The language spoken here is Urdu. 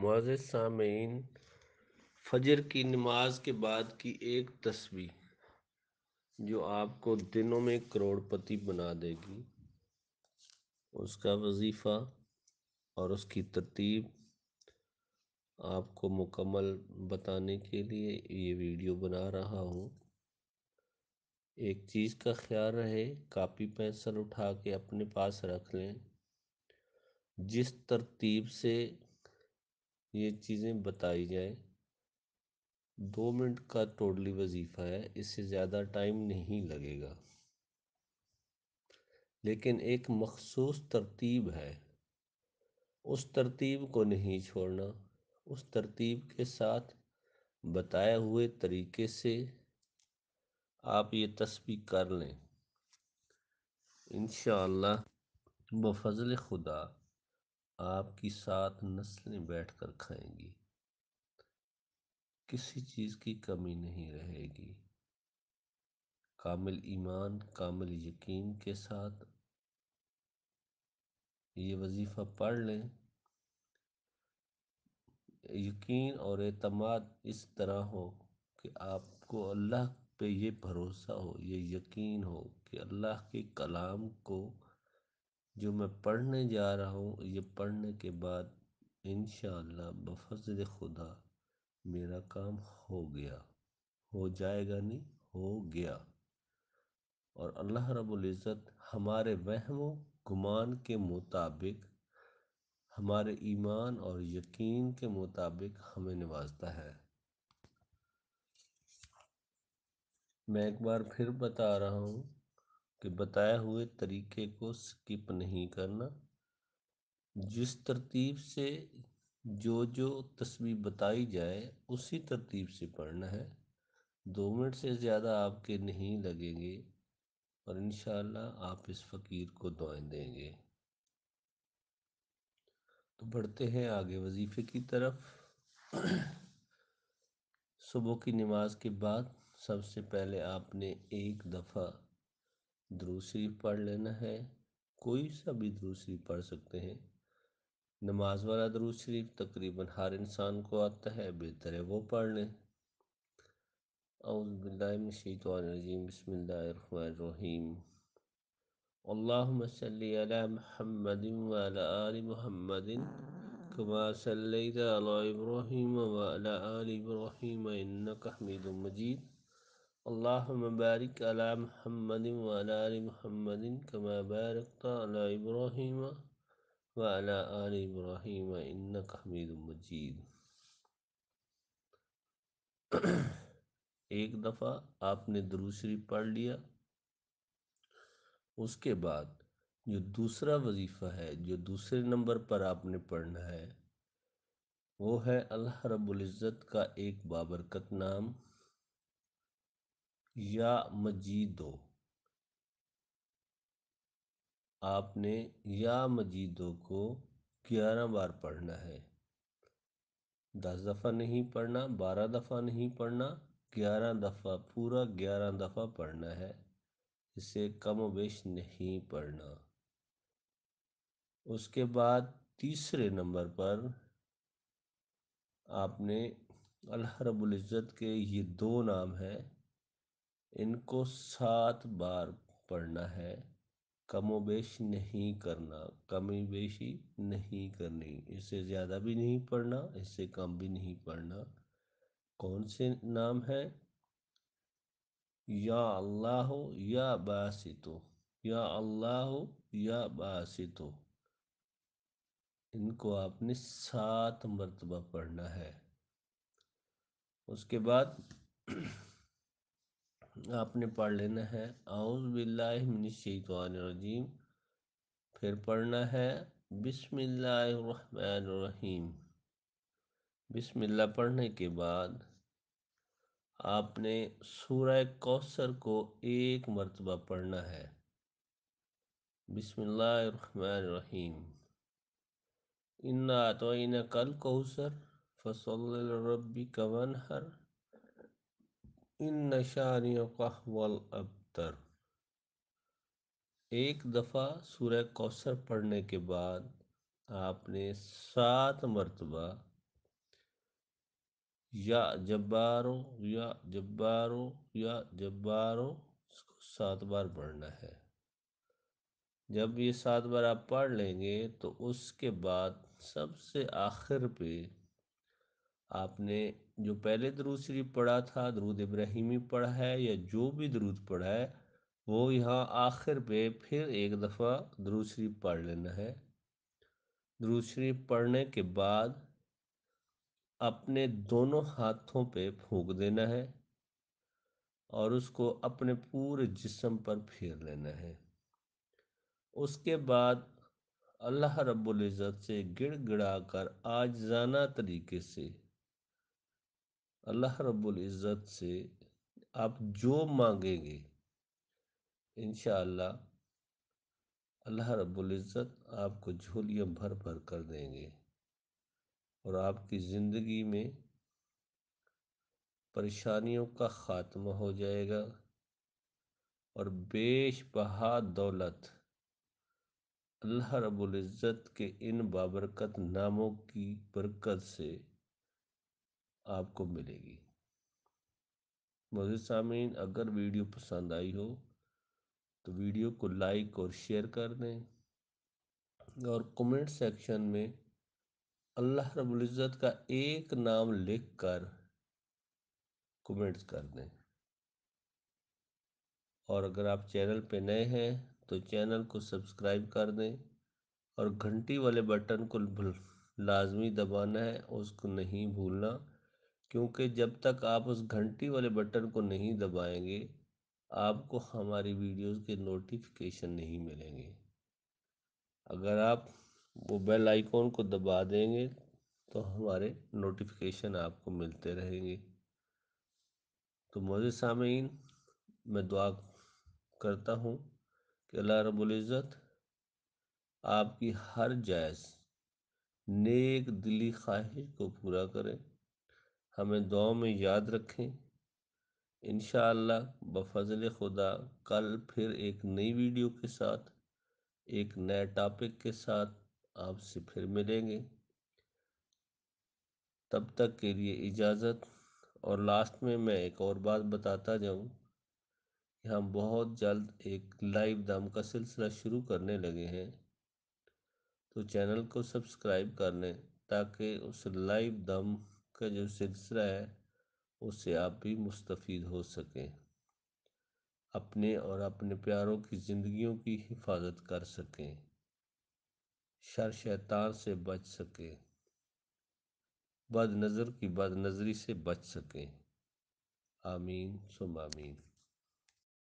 معزز سامعین، فجر کی نماز کے بعد کی ایک تسبیح جو آپ کو دنوں میں کروڑ پتی بنا دے گی، اس کا وظیفہ اور اس کی ترتیب آپ کو مکمل بتانے کے لیے یہ ویڈیو بنا رہا ہوں۔ ایک چیز کا خیال رہے، کاپی پینسل اٹھا کے اپنے پاس رکھ لیں۔ جس ترتیب سے یہ چیزیں بتائی جائیں، 2 منٹ کا ٹوٹلی وظیفہ ہے، اس سے زیادہ ٹائم نہیں لگے گا، لیکن ایک مخصوص ترتیب ہے، اس ترتیب کو نہیں چھوڑنا۔ اس ترتیب کے ساتھ بتائے ہوئے طریقے سے آپ یہ تسبیح کر لیں، انشاءاللہ بفضل خدا آپ کی 7 نسلیں بیٹھ کر کھائیں گی، کسی چیز کی کمی نہیں رہے گی۔ کامل ایمان، کامل یقین کے ساتھ یہ وظیفہ پڑھ لیں۔ یقین اور اعتماد اس طرح ہو کہ آپ کو اللہ پہ یہ بھروسہ ہو، یہ یقین ہو کہ اللہ کے کلام کو جو میں پڑھنے جا رہا ہوں، یہ پڑھنے کے بعد انشاءاللہ بفضل خدا میرا کام ہو گیا، ہو جائے گا نہیں، ہو گیا۔ اور اللہ رب العزت ہمارے وہم و گمان کے مطابق، ہمارے ایمان اور یقین کے مطابق ہمیں نوازتا ہے۔ میں ایک بار پھر بتا رہا ہوں کہ بتائے ہوئے طریقے کو سکپ نہیں کرنا۔ جس ترتیب سے جو تسبیح بتائی جائے اسی ترتیب سے پڑھنا ہے۔ 2 منٹ سے زیادہ آپ کے نہیں لگیں گے اور انشاءاللہ آپ اس فقیر کو دعائیں دیں گے۔ تو بڑھتے ہیں آگے وظیفے کی طرف۔ صبح کی نماز کے بعد سب سے پہلے آپ نے ایک دفعہ درود شریف پڑھ لینا ہے، کوئی سا بھی درود شریف پڑھ سکتے ہیں۔ نماز والا درود شریف تقریباً ہر انسان کو آتا ہے، بہتر ہے وہ پڑھ لیں۔ اعوذ باللہ من الشیطان الرجیم، بسم اللہ الرحمن الرحیم، اللہم صلی علی محمد وعلی آل محمد کما صلیت علی ابراہیم وعلی آل ابراہیم انک حمید مجید، اللہم بارک علی محمد وعلی آل محمد کما بارکت علی ابراہیم وعلی آل ابراہیم انک حمید مجید۔ ایک دفعہ آپ نے درود شریف پڑھ لیا، اس کے بعد جو دوسرا وظیفہ ہے، جو دوسرے نمبر پر آپ نے پڑھنا ہے، وہ ہے اللہ رب العزت کا ایک بابرکت نام یا مجیدو۔ آپ نے یا مجیدو کو 11 بار پڑھنا ہے، 10 دفعہ نہیں پڑھنا، 12 دفعہ نہیں پڑھنا، 11 دفعہ، پورا 11 دفعہ پڑھنا ہے، اسے کم و بیش نہیں پڑھنا۔ اس کے بعد تیسرے نمبر پر آپ نے اللہ رب العزت کے یہ 2 نام ہیں، ان کو 7 بار پڑھنا ہے، کم و بیش نہیں کرنا، کمی بیشی نہیں کرنی، اس سے زیادہ بھی نہیں پڑھنا، اس سے کم بھی نہیں پڑھنا۔ کون سے نام ہے؟ یا اللہ یا باسطو، یا اللہ یا باسطو، ان کو آپ نے 7 مرتبہ پڑھنا ہے۔ اس کے بعد آپ نے پڑھ لینا ہے اعوذ باللہ من الشیطان الرجیم، پھر پڑھنا ہے بسم اللہ الرحمن الرحیم۔ بسم اللہ پڑھنے کے بعد آپ نے سورہ کوثر کو 1 مرتبہ پڑھنا ہے، بسم اللہ الرحمن الرحیم، انا اعطیناک الکوثر فصلی لربک وانحر ان شانئک هو الابتر۔ 1 دفعہ سورہ کوثر پڑھنے کے بعد آپ نے 7 مرتبہ یا جبارو، یا جبارو، یا جبارو، اس کو 7 بار پڑھنا ہے۔ جب یہ 7 بار آپ پڑھ لیں گے تو اس کے بعد سب سے آخر پہ آپ نے جو پہلے درود شریف پڑھا تھا، درود ابراہیمی پڑھا ہے یا جو بھی درود پڑھا ہے، وہ یہاں آخر پہ پھر ایک دفعہ درود شریف پڑھ لینا ہے۔ درود شریف پڑھنے کے بعد اپنے دونوں ہاتھوں پہ پھونک دینا ہے اور اس کو اپنے پورے جسم پر پھیر لینا ہے۔ اس کے بعد اللہ رب العزت سے گڑ گڑا کر عاجزانہ طریقے سے اللہ رب العزت سے آپ جو مانگیں گے انشاءاللہ اللہ رب العزت آپ کو جھولیاں بھر بھر کر دیں گے اور آپ کی زندگی میں پریشانیوں کا خاتمہ ہو جائے گا اور بیش بہا دولت اللہ رب العزت کے ان بابرکت ناموں کی برکت سے آپ کو ملے گی۔ معزز سامعین، اگر ویڈیو پسند آئی ہو تو ویڈیو کو لائک اور شیئر کر دیں اور کمنٹ سیکشن میں اللہ رب العزت کا ایک نام لکھ کر کمنٹس کر دیں، اور اگر آپ چینل پہ نئے ہیں تو چینل کو سبسکرائب کر دیں اور گھنٹی والے بٹن کو لازمی دبانا ہے، اس کو نہیں بھولنا، کیونکہ جب تک آپ اس گھنٹی والے بٹن کو نہیں دبائیں گے آپ کو ہماری ویڈیوز کے نوٹیفیکیشن نہیں ملیں گے۔ اگر آپ وہ بیل آئیکن کو دبا دیں گے تو ہمارے نوٹیفیکیشن آپ کو ملتے رہیں گے۔ تو معزز سامعین، میں دعا کرتا ہوں کہ اللہ رب العزت آپ کی ہر جائز نیک دلی خواہش کو پورا کرے، ہمیں دعاؤں میں یاد رکھیں۔ انشاءاللہ بفضل خدا کل پھر ایک نئی ویڈیو کے ساتھ ایک نئے ٹاپک کے ساتھ آپ سے پھر ملیں گے۔ تب تک کے لیے اجازت۔ اور لاسٹ میں ایک اور بات بتاتا جاؤں کہ ہم بہت جلد ایک لائیو دم کا سلسلہ شروع کرنے لگے ہیں، تو چینل کو سبسکرائب کر لیں تاکہ اس لائیو دم کا جو سلسلہ ہے اس سے آپ بھی مستفید ہو سکیں، اپنے اور اپنے پیاروں کی زندگیوں کی حفاظت کر سکیں، شر شیطان سے بچ سکیں، بد نظر کی بد نظری سے بچ سکیں۔ آمین ثم آمین۔